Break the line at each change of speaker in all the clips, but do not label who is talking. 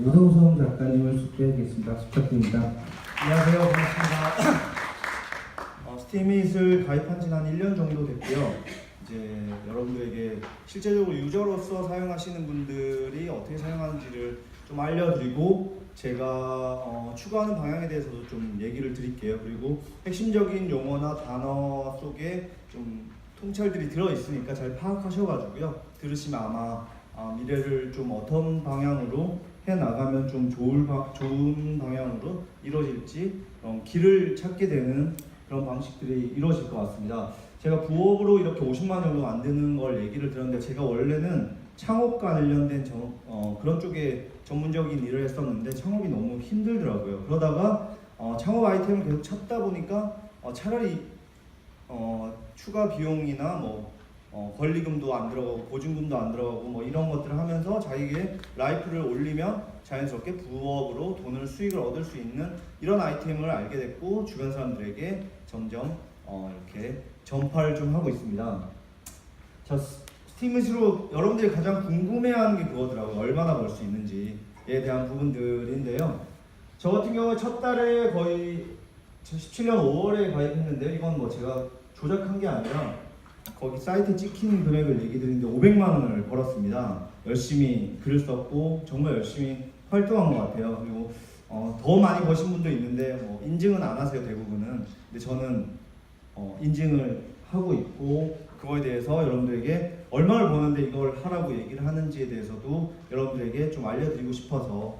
우성성 작가님을 소개하겠습니다. 부탁드립니다.
안녕하세요. 반갑습니다. 스팀잇을 가입한 지는 한 1년 정도 됐고요. 이제 여러분들에게 실제적으로 유저로서 사용하시는 분들이 어떻게 사용하는지를 좀 알려드리고 제가 추구하는 방향에 대해서도 좀 얘기를 드릴게요. 그리고 핵심적인 용어나 단어 속에 좀 통찰들이 들어있으니까 잘 파악하셔가지고요. 들으시면 아마 미래를 좀 어떤 방향으로 해나가면 좀 좋은 방향으로 이루어질지 길을 찾게 되는 그런 방식들이 이루어질 것 같습니다. 제가 부업으로 이렇게 50만 원 정도 만드는 걸 얘기를 들었는데 제가 원래는 창업과 관련된 그런 쪽에 전문적인 일을 했었는데 창업이 너무 힘들더라고요. 그러다가 창업 아이템을 계속 찾다 보니까 차라리 추가 비용이나 권리금도 안 들어가고 보증금도 안 들어가고 이런 것들을 하면서 자기의 라이프를 올리면 자연스럽게 부업으로 돈을 수익을 얻을 수 있는 이런 아이템을 알게 됐고 주변 사람들에게 점점 이렇게 전파를 좀 하고 있습니다. 자, 스팀잇으로 여러분들이 가장 궁금해하는 게 그거더라고요. 얼마나 벌 수 있는지에 대한 부분들인데요. 저 같은 경우에 첫 달에 거의 17년 5월에 가입했는데 이건 제가 조작한 게 아니라 거기 사이트에 찍힌 금액을 얘기 드리는데 500만 원을 벌었습니다. 열심히 글을 썼고 정말 열심히 활동한 것 같아요. 그리고 더 많이 버신 분도 있는데 인증은 안 하세요, 대부분은. 근데 저는 인증을 하고 있고 그거에 대해서 여러분들에게 얼마를 버는데 이걸 하라고 얘기를 하는지에 대해서도 여러분들에게 좀 알려드리고 싶어서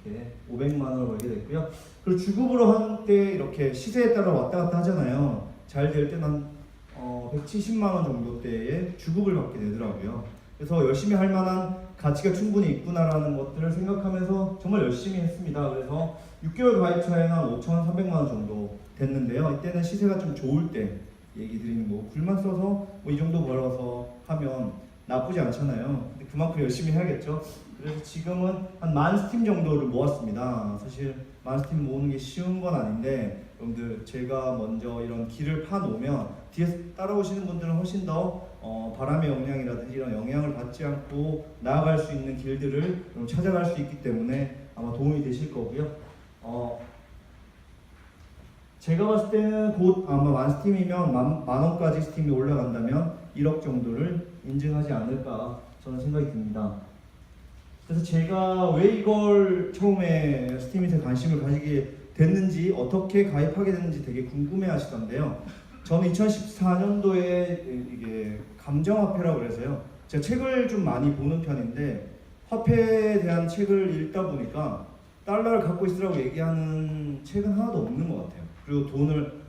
이렇게 500만 원을 벌게 됐고요. 그리고 주급으로 한때 이렇게 시세에 따라 왔다 갔다 하잖아요. 잘 될 때는 170만 원 정도대의 주급을 받게 되더라고요. 그래서 열심히 할 만한 가치가 충분히 있구나라는 것들을 생각하면서 정말 열심히 했습니다. 그래서 6개월 가입차에는 한 5,300만 원 정도 됐는데요. 이때는 시세가 좀 좋을 때 얘기 드리는 거 글만 써서 이 정도 벌어서 하면 나쁘지 않잖아요. 근데 그만큼 열심히 해야겠죠. 그래서 지금은 한 10,000스팀 정도를 모았습니다. 사실 10,000스팀 모으는 게 쉬운 건 아닌데 여러분들 제가 먼저 이런 길을 파놓으면 뒤에서 따라오시는 분들은 훨씬 더 바람의 영향이라든지 이런 영향을 받지 않고 나아갈 수 있는 길들을 찾아갈 수 있기 때문에 아마 도움이 되실 거고요. 제가 봤을 때는 곧 아마 10,000스팀이면 만 원까지 스팀이 올라간다면 1억 정도를 인증하지 않을까 저는 생각이 듭니다. 그래서 제가 왜 이걸 처음에 스팀잇에 관심을 가지게 됐는지 어떻게 가입하게 됐는지 되게 궁금해 하시던데요. 저는 2014년도에 이게 감정화폐라고 그래서요. 제가 책을 좀 많이 보는 편인데 화폐에 대한 책을 읽다 보니까 달러를 갖고 있으라고 얘기하는 책은 하나도 없는 것 같아요. 그리고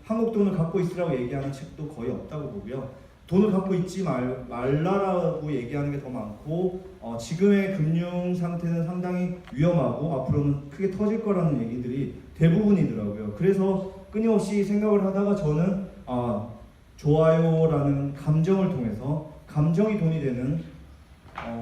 한국 돈을 갖고 있으라고 얘기하는 책도 거의 없다고 보고요. 돈을 갖고 있지 말라라고 얘기하는 게 더 많고 지금의 금융 상태는 상당히 위험하고 앞으로는 크게 터질 거라는 얘기들이 대부분이더라고요. 그래서 끊임없이 생각을 하다가 저는 좋아요라는 감정을 통해서 감정이 돈이 되는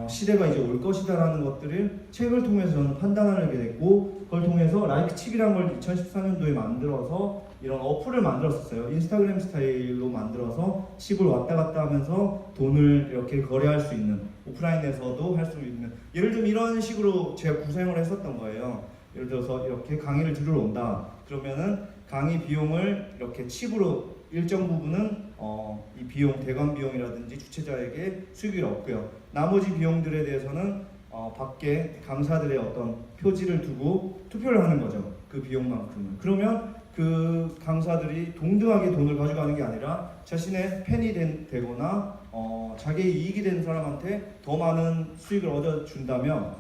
시대가 이제 올 것이다라는 것들을 책을 통해서 저는 판단하게 됐고 그걸 통해서 라이크칩이라는 걸 2014년도에 만들어서 이런 어플을 만들었었어요. 인스타그램 스타일로 만들어서 칩을 왔다 갔다 하면서 돈을 이렇게 거래할 수 있는 오프라인에서도 할 수 있는 예를 들면 이런 식으로 제가 구성을 했었던 거예요. 예를 들어서 이렇게 강의를 들으러 온다. 그러면은 강의 비용을 이렇게 칩으로 일정 부분은 이 비용, 대관 비용이라든지 주최자에게 수익을 얻고요. 나머지 비용들에 대해서는 밖에 강사들의 어떤 표지를 두고 투표를 하는 거죠. 그 비용만큼은. 그러면 그 강사들이 동등하게 돈을 가져가는 게 아니라 자신의 팬이 되거나 자기의 이익이 되는 사람한테 더 많은 수익을 얻어준다면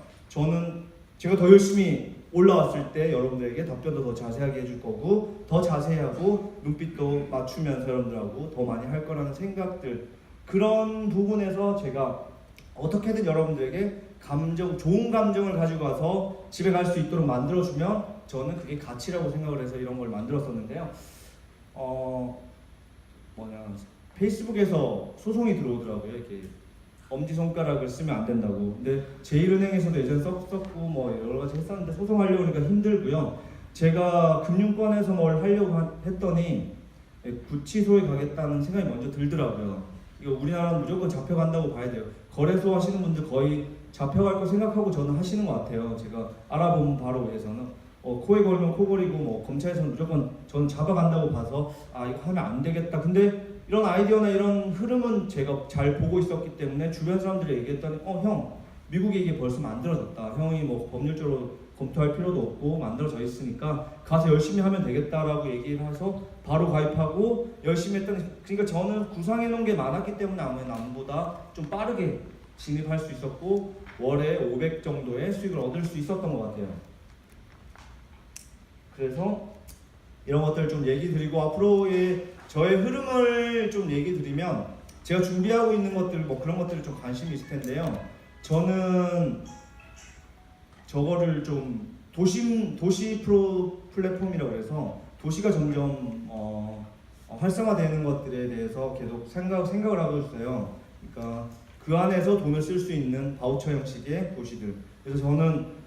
제가 더 열심히 올라왔을 때 여러분들에게 답변도 더 자세하게 해줄 거고 더 자세하고 눈빛도 맞추면서 여러분들하고 더 많이 할 거라는 생각들 그런 부분에서 제가 어떻게든 여러분들에게 좋은 감정을 가지고 가서 집에 갈 수 있도록 만들어주면 저는 그게 가치라고 생각을 해서 이런 걸 만들었었는데요. 페이스북에서 소송이 들어오더라고요. 이렇게 엄지손가락을 쓰면 안 된다고. 근데 제1은행에서도 예전에 썼고 여러 가지 했었는데 소송하려고 하니까 힘들고요. 제가 금융권에서 뭘 하려고 했더니 구치소에 가겠다는 생각이 먼저 들더라고요. 이거 우리나라는 무조건 잡혀간다고 봐야 돼요. 거래소 하시는 분들 거의 잡혀갈 거 생각하고 저는 하시는 것 같아요. 제가 알아본 바로 위해서는 코에 걸면 코걸이고 뭐 검찰에서는 무조건 저는 잡아간다고 봐서 이거 하면 안 되겠다. 근데 이런 아이디어나 이런 흐름은 제가 잘 보고 있었기 때문에 주변 사람들이 얘기했더니 형 미국에 이게 벌써 만들어졌다. 형이 뭐 법률적으로 검토할 필요도 없고 만들어져 있으니까 가서 열심히 하면 되겠다라고 얘기를 해서 바로 가입하고 열심히 했더니 그러니까 저는 구상해 놓은 게 많았기 때문에 아무래도 남보다 좀 빠르게 진입할 수 있었고 월에 500 정도의 수익을 얻을 수 있었던 것 같아요. 그래서 이런 것들 좀 얘기 드리고 앞으로의 저의 흐름을 좀 얘기 드리면 제가 준비하고 있는 것들 뭐 그런 것들이 좀 관심이 있을 텐데요. 저는 저거를 좀 도시 플랫폼이라고 해서 도시가 점점 활성화되는 것들에 대해서 계속 생각을 하고 있어요. 그러니까 그 안에서 돈을 쓸 수 있는 바우처 형식의 도시들. 그래서 저는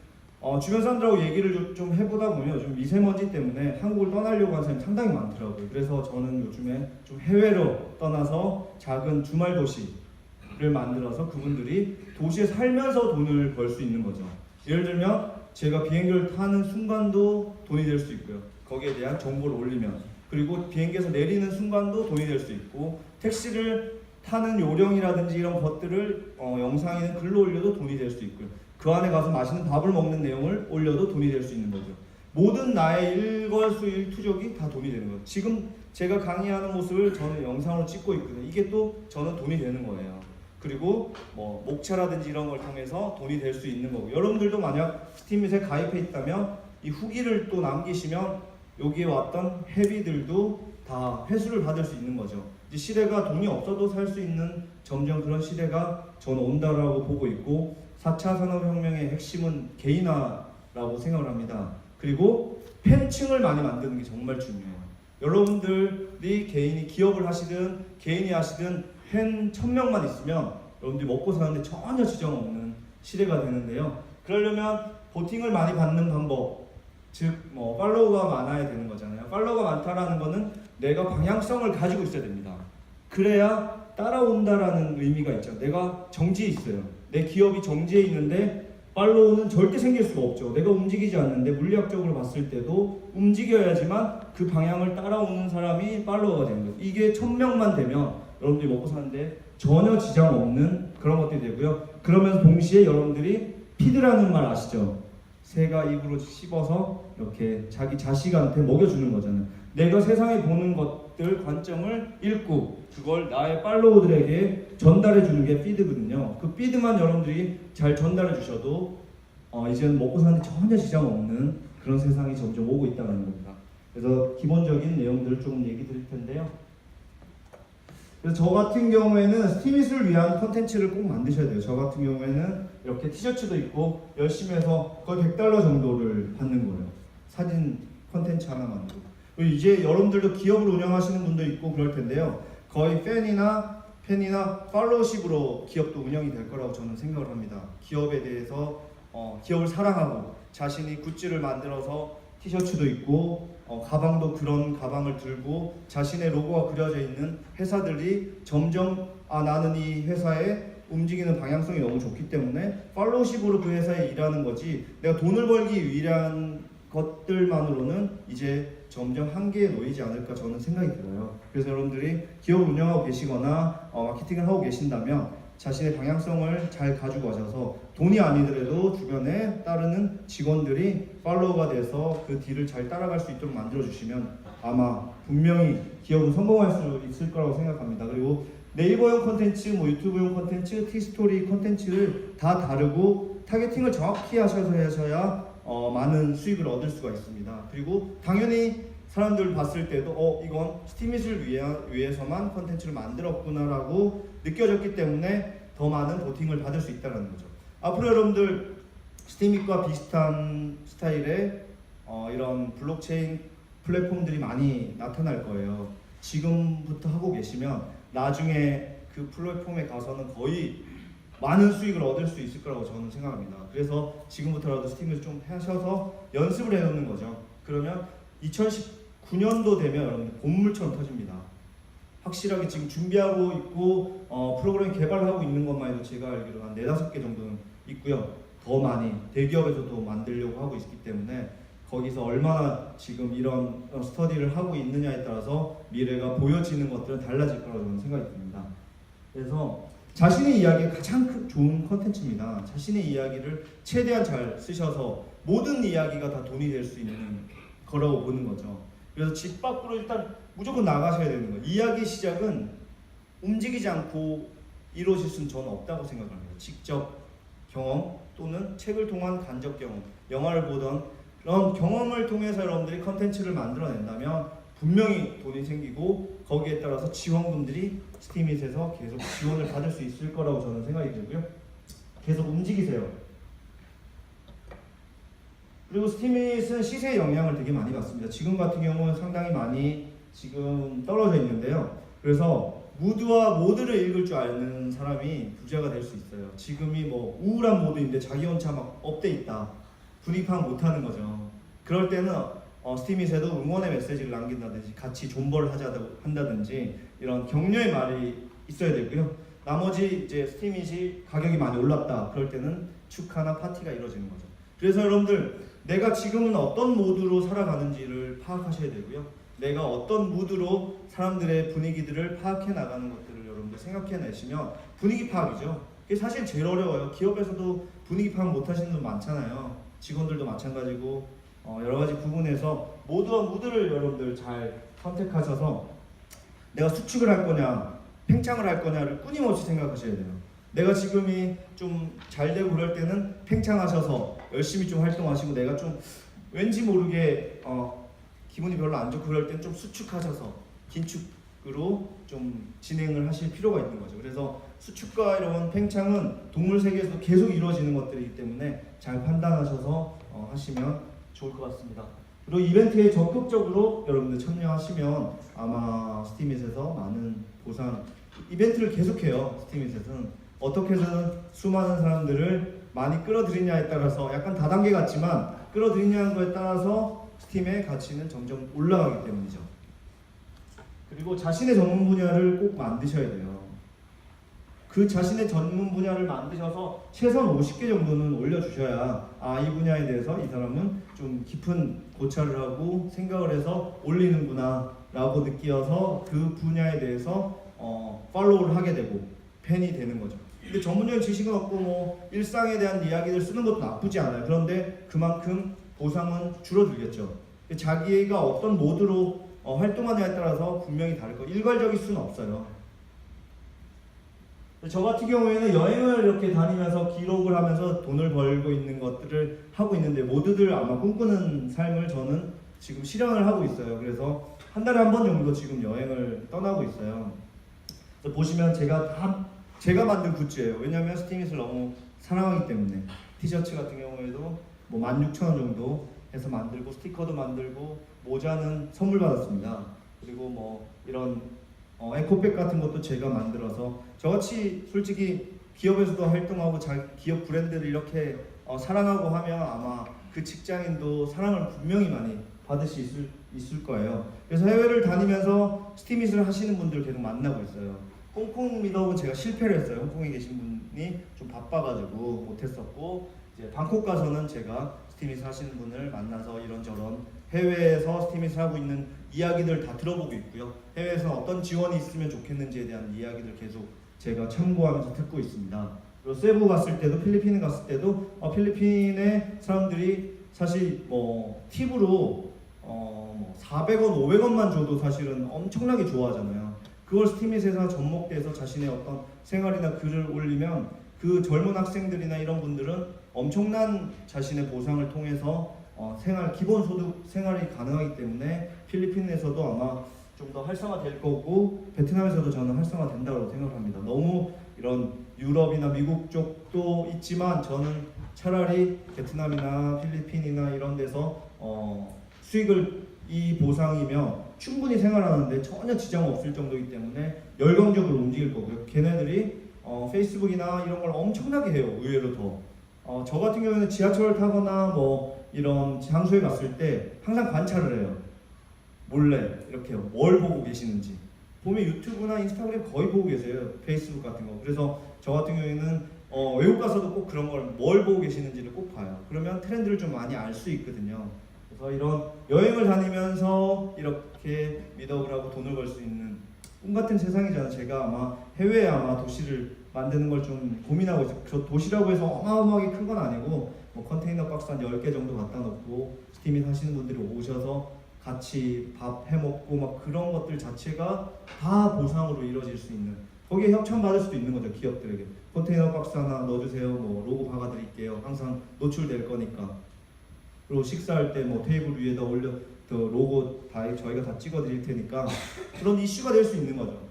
주변 사람들하고 얘기를 좀 해보다 보면 요즘 미세먼지 때문에 한국을 떠나려고 하는 사람이 상당히 많더라고요. 그래서 저는 요즘에 좀 해외로 떠나서 작은 주말 도시를 만들어서 그분들이 도시에 살면서 돈을 벌 수 있는 거죠. 예를 들면 제가 비행기를 타는 순간도 돈이 될 수 있고요. 거기에 대한 정보를 올리면 그리고 비행기에서 내리는 순간도 돈이 될 수 있고 택시를 타는 요령이라든지 이런 것들을 영상이나 글로 올려도 돈이 될 수 있고요. 그 안에 가서 맛있는 밥을 먹는 내용을 올려도 돈이 될 수 있는 거죠. 모든 나의 일거수일투족이 다 돈이 되는 거예요. 지금 제가 강의하는 모습을 저는 영상으로 찍고 있거든요. 이게 또 저는 돈이 되는 거예요. 그리고 뭐 목차라든지 이런 걸 통해서 돈이 될 수 있는 거고 여러분들도 만약 스팀밋에 가입해 있다면 이 후기를 또 남기시면 여기에 왔던 회비들도 다 회수를 받을 수 있는 거죠. 이제 시대가 돈이 없어도 살 수 있는 점점 그런 시대가 저는 온다라고 보고 있고 4차 산업혁명의 핵심은 개인화라고 생각을 합니다. 그리고 팬층을 많이 만드는 게 정말 중요해요. 여러분들이 개인이 기업을 하시든 개인이 하시든 팬 1000명만 있으면 여러분들이 먹고 사는데 전혀 지장 없는 시대가 되는데요. 그러려면 보팅을 많이 받는 방법, 즉 뭐 팔로워가 많아야 되는 거잖아요. 팔로워가 많다라는 거는 내가 방향성을 가지고 있어야 됩니다. 그래야 따라온다라는 의미가 있죠. 내가 정지에 있어요. 내 기업이 정지에 있는데 팔로우는 절대 생길 수가 없죠. 내가 움직이지 않는데 물리학적으로 봤을 때도 움직여야지만 그 방향을 따라오는 사람이 팔로워가 되는 거예요. 이게 1000명만 되면 여러분들이 먹고 사는데 전혀 지장 없는 그런 것들이 되고요. 그러면서 동시에 여러분들이 피드라는 말 아시죠? 새가 입으로 씹어서 이렇게 자기 자식한테 먹여주는 거잖아요. 내가 세상에 보는 것들 관점을 읽고 그걸 나의 팔로우들에게 전달해 주는 게 피드거든요. 그 피드만 여러분들이 잘 전달해 주셔도 이제는 먹고 사는데 전혀 지장 없는 그런 세상이 점점 오고 있다는 겁니다. 그래서 기본적인 내용들을 조금 얘기 드릴 텐데요. 그래서 저 같은 경우에는 스팀밋을 위한 컨텐츠를 꼭 만드셔야 돼요. 저 같은 경우에는 이렇게 티셔츠도 있고 열심히 해서 거의 $100 정도를 받는 거예요. 사진 컨텐츠 하나 만들고. 그리고 이제 여러분들도 기업을 운영하시는 분도 있고 그럴 텐데요. 거의 팬이나 팔로우십으로 기업도 운영이 될 거라고 저는 생각을 합니다. 기업에 대해서 기업을 사랑하고 자신이 굿즈를 만들어서 티셔츠도 입고 가방도 그런 가방을 들고 자신의 로고가 그려져 있는 회사들이 점점 나는 이 회사에 움직이는 방향성이 너무 좋기 때문에 팔로우십으로 그 회사에 일하는 거지 내가 돈을 벌기 위한 것들만으로는 이제 점점 한계에 놓이지 않을까 저는 생각이 들어요. 그래서 여러분들이 기업을 운영하고 계시거나 마케팅을 하고 계신다면 자신의 방향성을 잘 가지고 가셔서 돈이 아니더라도 주변에 따르는 직원들이 팔로워가 돼서 그 뒤를 잘 따라갈 수 있도록 만들어주시면 아마 분명히 기업은 성공할 수 있을 거라고 생각합니다. 그리고 네이버용 콘텐츠, 유튜브용 콘텐츠, 티스토리 콘텐츠를 다 다르고 타겟팅을 정확히 하셔야 많은 수익을 얻을 수가 있습니다. 그리고 당연히 사람들 봤을 때도 이건 스팀밋을 위해서만 콘텐츠를 만들었구나라고 느껴졌기 때문에 더 많은 보팅을 받을 수 있다는 거죠. 앞으로 여러분들 스팀밋과 비슷한 스타일의 이런 블록체인 플랫폼들이 많이 나타날 거예요. 지금부터 하고 계시면 나중에 그 플랫폼에 가서는 거의 많은 수익을 얻을 수 있을 거라고 저는 생각합니다. 그래서 지금부터라도 스팀을 좀 하셔서 연습을 해놓는 거죠. 그러면 2019년도 되면 여러분 본물처럼 터집니다. 확실하게 지금 준비하고 있고 프로그램 개발하고 있는 것만 해도 제가 알기로 한 4-5개 정도는 있고요. 더 많이 대기업에서도 만들려고 하고 있기 때문에 거기서 얼마나 지금 이런 스터디를 하고 있느냐에 따라서 미래가 보여지는 것들은 달라질 거라고 저는 생각이 듭니다. 그래서 자신의 이야기가 가장 좋은 컨텐츠입니다. 자신의 이야기를 최대한 잘 쓰셔서 모든 이야기가 다 돈이 될 수 있는 거라고 보는 거죠. 그래서 집 밖으로 일단 무조건 나가셔야 되는 거예요. 이야기 시작은 움직이지 않고 이루어질 수는 저는 없다고 생각합니다. 직접 경험 또는 책을 통한 간접 경험, 영화를 보던 그런 경험을 통해서 여러분들이 컨텐츠를 만들어낸다면 분명히 돈이 생기고 거기에 따라서 지원분들이 스팀잇에서 계속 지원을 받을 수 있을 거라고 저는 생각이 들고요. 계속 움직이세요. 그리고 스팀잇은 시세의 영향을 되게 많이 받습니다. 지금 같은 경우는 상당히 많이 지금 떨어져 있는데요. 그래서 무드와 모드를 읽을 줄 아는 사람이 부자가 될 수 있어요. 지금이 뭐 우울한 모드인데 자기 혼자 막 업돼 있다. 분위기 파악 못하는 거죠. 그럴 때는 스팀잇에도 응원의 메시지를 남긴다든지 같이 존버를 한다든지 이런 격려의 말이 있어야 되고요. 나머지 이제 스팀잇이 가격이 많이 올랐다. 그럴 때는 축하나 파티가 이루어지는 거죠. 그래서 여러분들 내가 지금은 어떤 모드로 살아가는지를 파악하셔야 되고요. 내가 어떤 무드로 사람들의 분위기들을 파악해 나가는 것들을 여러분들 생각해내시면 분위기 파악이죠. 그게 사실 제일 어려워요. 기업에서도 분위기 파악 못하시는 분 많잖아요. 직원들도 마찬가지고 여러 가지 부분에서 모두와 무드를 여러분들 잘 선택하셔서 내가 수축을 할 거냐 팽창을 할 거냐를 끊임없이 생각하셔야 돼요. 내가 지금이 좀 잘 되고 그럴 때는 팽창하셔서 열심히 좀 활동하시고 내가 좀 왠지 모르게 기분이 별로 안 좋고 그럴 땐 좀 수축하셔서 긴축으로 좀 진행을 하실 필요가 있는 거죠. 그래서 수축과 이런 팽창은 동물 세계에서도 계속 이루어지는 것들이기 때문에 잘 판단하셔서 하시면 좋을 것 같습니다. 그리고 이벤트에 적극적으로 여러분들 참여하시면 아마 스팀잇에서 많은 보상 이벤트를 계속해요. 스팀잇에서는 어떻게 해서든 수많은 사람들을 많이 끌어들이냐에 따라서 약간 다단계 같지만 끌어들이냐는 거에 따라서 스팀의 가치는 점점 올라가기 때문이죠. 그리고 자신의 전문 분야를 꼭 만드셔야 돼요. 그 자신의 전문 분야를 만드셔서 최소한 50개 정도는 올려주셔야 이 분야에 대해서 이 사람은 좀 깊은 고찰을 하고 생각을 해서 올리는구나 라고 느끼어서 그 분야에 대해서 팔로우를 하게 되고 팬이 되는 거죠. 근데 전문적인 지식은 없고 뭐 일상에 대한 이야기를 쓰는 것도 나쁘지 않아요. 그런데 그만큼 보상은 줄어들겠죠. 자기가 어떤 모드로 활동하느냐에 따라서 분명히 다를 거예요. 일괄적일 수는 없어요. 저 같은 경우에는 여행을 이렇게 다니면서 기록을 하면서 돈을 벌고 있는 것들을 하고 있는데 모두들 아마 꿈꾸는 삶을 저는 지금 실현을 하고 있어요. 그래서 한 달에 한 번 정도 지금 여행을 떠나고 있어요. 그래서 보시면 제가 만든 굿즈예요. 왜냐하면 스팀잇을 너무 사랑하기 때문에. 티셔츠 같은 경우에도 뭐 16,000원 정도 해서 만들고 스티커도 만들고 모자는 선물 받았습니다. 그리고 뭐 이런 에코백 같은 것도 제가 만들어서 저같이 솔직히 기업에서도 활동하고 기업 브랜드를 이렇게 사랑하고 하면 아마 그 직장인도 사랑을 분명히 많이 받을 수 있을 거예요. 그래서 해외를 다니면서 스팀잇을 하시는 분들 계속 만나고 있어요. 홍콩 미덕은 제가 실패를 했어요. 홍콩에 계신 분이 좀 바빠가지고 못했었고 이제 방콕 가서는 제가 스팀잇 하시는 분을 만나서 이런저런 해외에서 스팀잇을 하고 있는 이야기들 다 들어보고 있고요. 해외에서 어떤 지원이 있으면 좋겠는지에 대한 이야기들 계속 제가 참고하면서 듣고 있습니다. 그리고 세부 갔을 때도 필리핀에 갔을 때도 필리핀의 사람들이 사실 뭐 팁으로 400원, 500원만 줘도 사실은 엄청나게 좋아하잖아요. 그걸 스팀잇에서 접목돼서 자신의 어떤 생활이나 글을 올리면 그 젊은 학생들이나 이런 분들은 엄청난 자신의 보상을 통해서 기본소득 생활이 가능하기 때문에 필리핀에서도 아마 좀 더 활성화될 거고 베트남에서도 저는 활성화된다고 생각합니다. 너무 이런 유럽이나 미국 쪽도 있지만 저는 차라리 베트남이나 필리핀이나 이런 데서 수익을 이 보상이며 충분히 생활하는데 전혀 지장 없을 정도이기 때문에 열광적으로 움직일 거고요. 걔네들이 페이스북이나 이런 걸 엄청나게 해요. 의외로 더. 저 같은 경우에는 지하철을 타거나 뭐 이런 장소에 갔을 때 항상 관찰을 해요. 몰래 이렇게 뭘 보고 계시는지. 보면 유튜브나 인스타그램 거의 보고 계세요. 페이스북 같은 거. 그래서 저 같은 경우에는 외국 가서도 꼭 그런 걸 뭘 보고 계시는지를 꼭 봐요. 그러면 트렌드를 좀 많이 알 수 있거든요. 그래서 이런 여행을 다니면서 이렇게 미덕을 하고 돈을 벌 수 있는 꿈 같은 세상이잖아요. 제가 아마 해외에 아마 도시를 만드는 걸 좀 고민하고 있어요. 저 도시라고 해서 어마어마하게 큰 건 아니고 뭐 컨테이너 박스 한 10개 정도 갖다 놓고 스팀잇 하시는 분들이 오셔서 같이 밥 해먹고 막 그런 것들 자체가 다 보상으로 이루어질 수 있는, 거기에 협찬 받을 수도 있는 거죠. 기업들에게 컨테이너 박스 하나 넣어주세요, 뭐 로고 박아드릴게요, 항상 노출될 거니까. 그리고 식사할 때 뭐 테이블 위에다 올려 로고 다 저희가 다 찍어드릴 테니까 그런 이슈가 될 수 있는 거죠.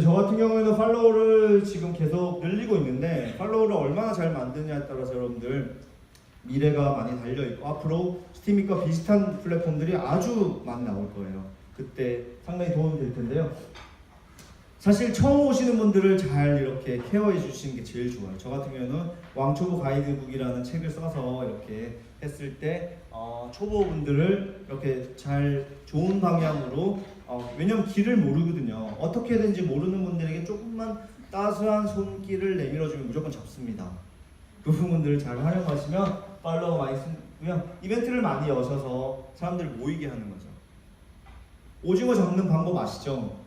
저 같은 경우에는 팔로워를 지금 계속 늘리고 있는데, 팔로워를 얼마나 잘 만드냐에 따라서 여러분들 미래가 많이 달려있고, 앞으로 스팀잇과 비슷한 플랫폼들이 아주 많이 나올 거예요. 그때 상당히 도움이 될 텐데요. 사실 처음 오시는 분들을 잘 이렇게 케어해 주시는 게 제일 좋아요. 저 같은 경우는 왕초보 가이드북이라는 책을 써서 이렇게 했을 때 초보분들을 이렇게 잘 좋은 방향으로, 왜냐면 길을 모르거든요. 어떻게든지 모르는 분들에게 조금만 따스한 손길을 내밀어주면 무조건 잡습니다. 그 부분들을 잘 활용하시면 팔로워 많이 쓰고요. 이벤트를 많이 여셔서 사람들 모이게 하는 거죠. 오징어 잡는 방법 아시죠?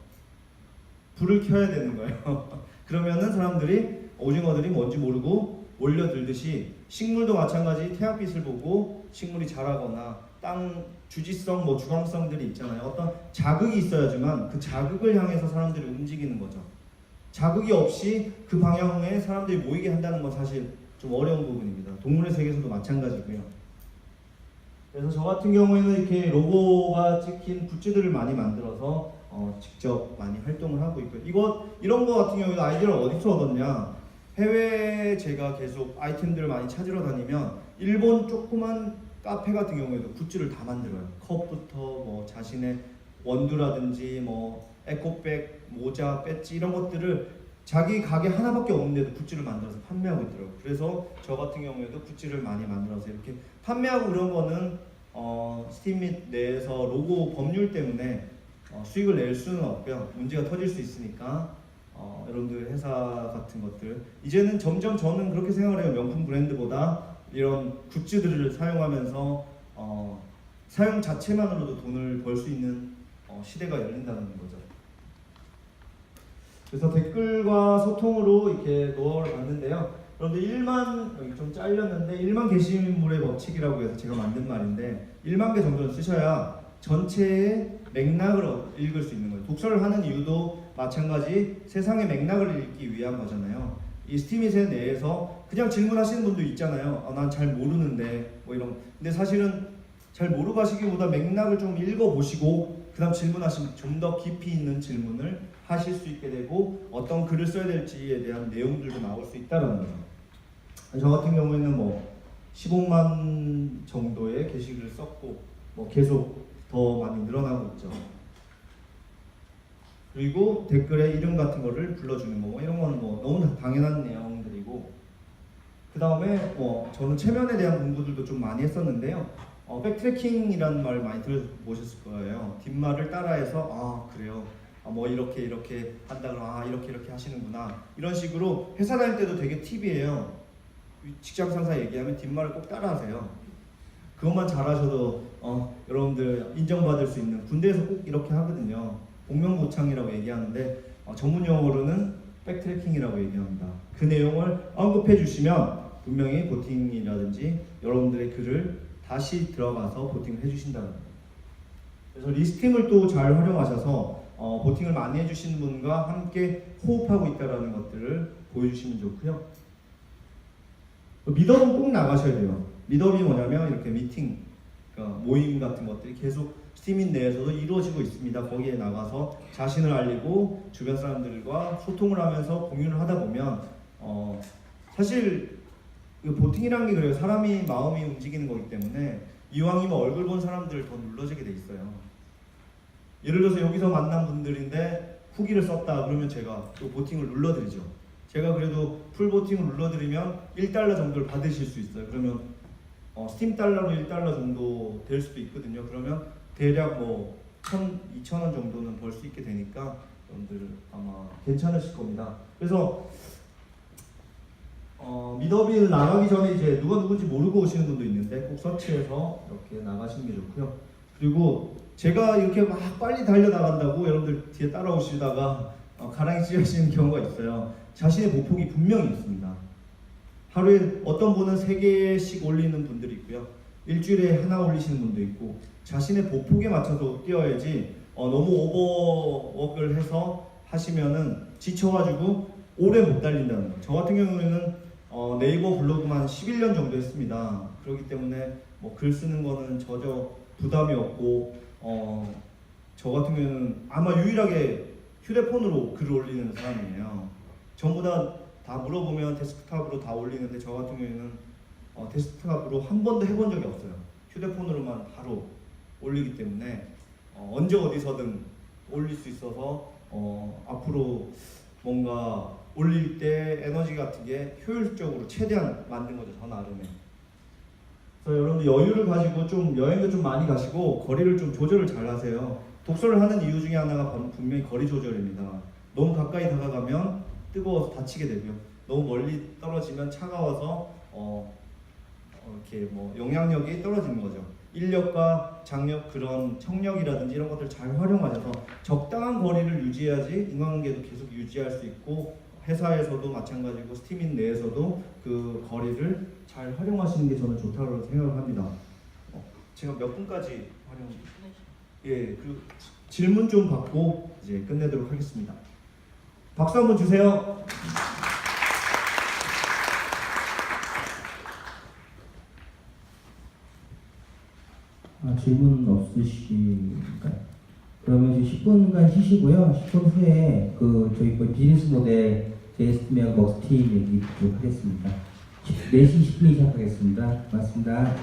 불을 켜야 되는 거예요. 그러면은 사람들이, 오징어들이 뭔지 모르고 몰려들듯이, 식물도 마찬가지. 태양빛을 보고 식물이 자라거나 땅 주지성, 뭐 주광성들이 있잖아요. 어떤 자극이 있어야지만 그 자극을 향해서 사람들이 움직이는 거죠. 자극이 없이 그 방향에 사람들이 모이게 한다는 건 사실 좀 어려운 부분입니다. 동물의 세계에서도 마찬가지고요. 그래서 저 같은 경우에는 이렇게 로고가 찍힌 굿즈들을 많이 만들어서 직접 많이 활동을 하고 있고요. 이런 거 같은 경우에는 아이디어를 어디서 얻었냐? 해외에 제가 계속 아이템들을 많이 찾으러 다니면 일본 조그만 카페 같은 경우에도 굿즈를 다 만들어요. 컵부터 뭐 자신의 원두라든지 뭐 에코백, 모자, 배지 이런 것들을 자기 가게 하나밖에 없는데도 굿즈를 만들어서 판매하고 있더라고요. 그래서 저 같은 경우에도 굿즈를 많이 만들어서 이렇게 판매하고 그런 거는 스팀잇 내에서 로고 법률 때문에 수익을 낼 수는 없고요. 문제가 터질 수 있으니까 여러분들 회사 같은 것들 이제는 점점 저는 그렇게 생각을 해요. 명품 브랜드보다 이런 굿즈들을 사용하면서 사용 자체만으로도 돈을 벌 수 있는 시대가 열린다는 거죠. 그래서 댓글과 소통으로 이렇게 노하우를 봤는데요. 여러분들 1만, 여기 좀 잘렸는데 1만 게시물의 법칙이라고 해서 제가 만든 말인데 1만 개 정도는 쓰셔야 전체의 맥락을 읽을 수 있는 거예요. 독서를 하는 이유도 마찬가지 세상의 맥락을 읽기 위한 거잖아요. 이 스팀잇에 내에서 그냥 질문하시는 분도 있잖아요. 난 잘 모르는데 뭐 이런. 근데 사실은 잘 모르고 하시기보다 맥락을 좀 읽어보시고 그 다음 질문하시면 좀 더 깊이 있는 질문을 하실 수 있게 되고 어떤 글을 써야 될지에 대한 내용들도 나올 수 있다는 거죠. 저 같은 경우에는 뭐 15만 정도의 게시글을 썼고 뭐 계속 더 많이 늘어나고 있죠. 그리고 댓글에 이름 같은 거를 불러주는 거, 뭐 이런 거는 뭐 너무 당연한 내용들이고, 그 다음에 뭐 저는 체면에 대한 공부들도 좀 많이 했었는데요. 백트래킹이라는 말 많이 들어보셨을 거예요. 뒷말을 따라해서 그래요. 뭐 이렇게 한다 그러면 이렇게 하시는구나. 이런 식으로 회사 다닐 때도 되게 팁이에요. 직장 상사 얘기하면 뒷말을 꼭 따라하세요. 그것만 잘하셔도 여러분들 인정받을 수 있는, 군대에서 꼭 이렇게 하거든요. 복명고창이라고 얘기하는데 전문 용어로는 백트래킹이라고 얘기합니다. 그 내용을 언급해 주시면 분명히 보팅이라든지 여러분들의 글을 다시 들어가서 보팅을 해주신다는 거예요. 그래서 리스팅을 또 잘 활용하셔서 보팅을 많이 해주시는 분과 함께 호흡하고 있다는 것들을 보여주시면 좋고요. 미덕은 꼭 나가셔야 돼요. 미덕이 뭐냐면 이렇게 미팅, 그러니까 모임 같은 것들이 계속 스팀잇 내에서도 이루어지고 있습니다. 거기에 나가서 자신을 알리고 주변 사람들과 소통을 하면서 공유를 하다 보면 사실 보팅이라는 게 그래요. 사람이 마음이 움직이는 거기 때문에 이왕이면 얼굴 본 사람들을 더 눌러주게 돼 있어요. 예를 들어서 여기서 만난 분들인데 후기를 썼다 그러면 제가 또 보팅을 눌러드리죠. 제가 그래도 풀 보팅을 눌러드리면 1달러 정도를 받으실 수 있어요. 그러면 스팀 달러로 1달러 정도 될 수도 있거든요. 그러면 대략 뭐 1,000, 2,000원 정도는 벌 수 있게 되니까 여러분들 아마 괜찮으실 겁니다. 그래서 미더빌 나가기 전에 이제 누가 누군지 모르고 오시는 분도 있는데 꼭 서치해서 이렇게 나가시는 게 좋고요. 그리고 제가 이렇게 막 빨리 달려나간다고 여러분들 뒤에 따라오시다가 가랑이 찢어지는 경우가 있어요. 자신의 보폭이 분명히 있습니다. 하루에 어떤 분은 3개씩 올리는 분들이 있고요. 일주일에 하나 올리시는 분도 있고 자신의 보폭에 맞춰서 뛰어야지 너무 오버워크를 해서 하시면은 지쳐가지고 오래 못 달린다는 거예요. 저 같은 경우에는 네이버 블로그만 11년 정도 했습니다. 그렇기 때문에 뭐 글 쓰는 거는 전혀 부담이 없고 저 같은 경우에는 아마 유일하게 휴대폰으로 글을 올리는 사람이에요. 전부 다 물어보면 데스크탑으로 다 올리는데 저 같은 경우에는 데스크탑으로 한 번도 해본 적이 없어요. 휴대폰으로만 바로 올리기 때문에 언제 어디서든 올릴 수 있어서 앞으로 뭔가 올릴 때 에너지 같은 게 효율적으로 최대한 만든 거죠, 저 나름에. 그래서 여러분들 여유를 가지고 좀 여행도 좀 많이 가시고 거리를 좀 조절을 잘 하세요. 독서를 하는 이유 중에 하나가 분명히 거리 조절입니다. 너무 가까이 다가가면 뜨거워서 다치게 되고요. 너무 멀리 떨어지면 차가워서 이렇게 뭐 영향력이 떨어지는 거죠. 인력과 장력, 그런 청력이라든지 이런 것들 잘 활용하셔서 적당한 거리를 유지해야지 인간관계도 계속 유지할 수 있고 회사에서도 마찬가지고 스팀인 내에서도 그 거리를 잘 활용하시는 게 저는 좋다고 생각합니다. 제가 몇 분까지 활용? 예, 그 질문 좀 받고 이제 끝내도록 하겠습니다. 박수 한번 주세요.
질문 없으신가요? 그러면 이제 10분간 쉬시고요. 10분 후에 저희 비즈니스 모델 제이스팀이랑 먹스팀 얘기 쭉 하겠습니다. 4시 10분에 시작하겠습니다. 고맙습니다.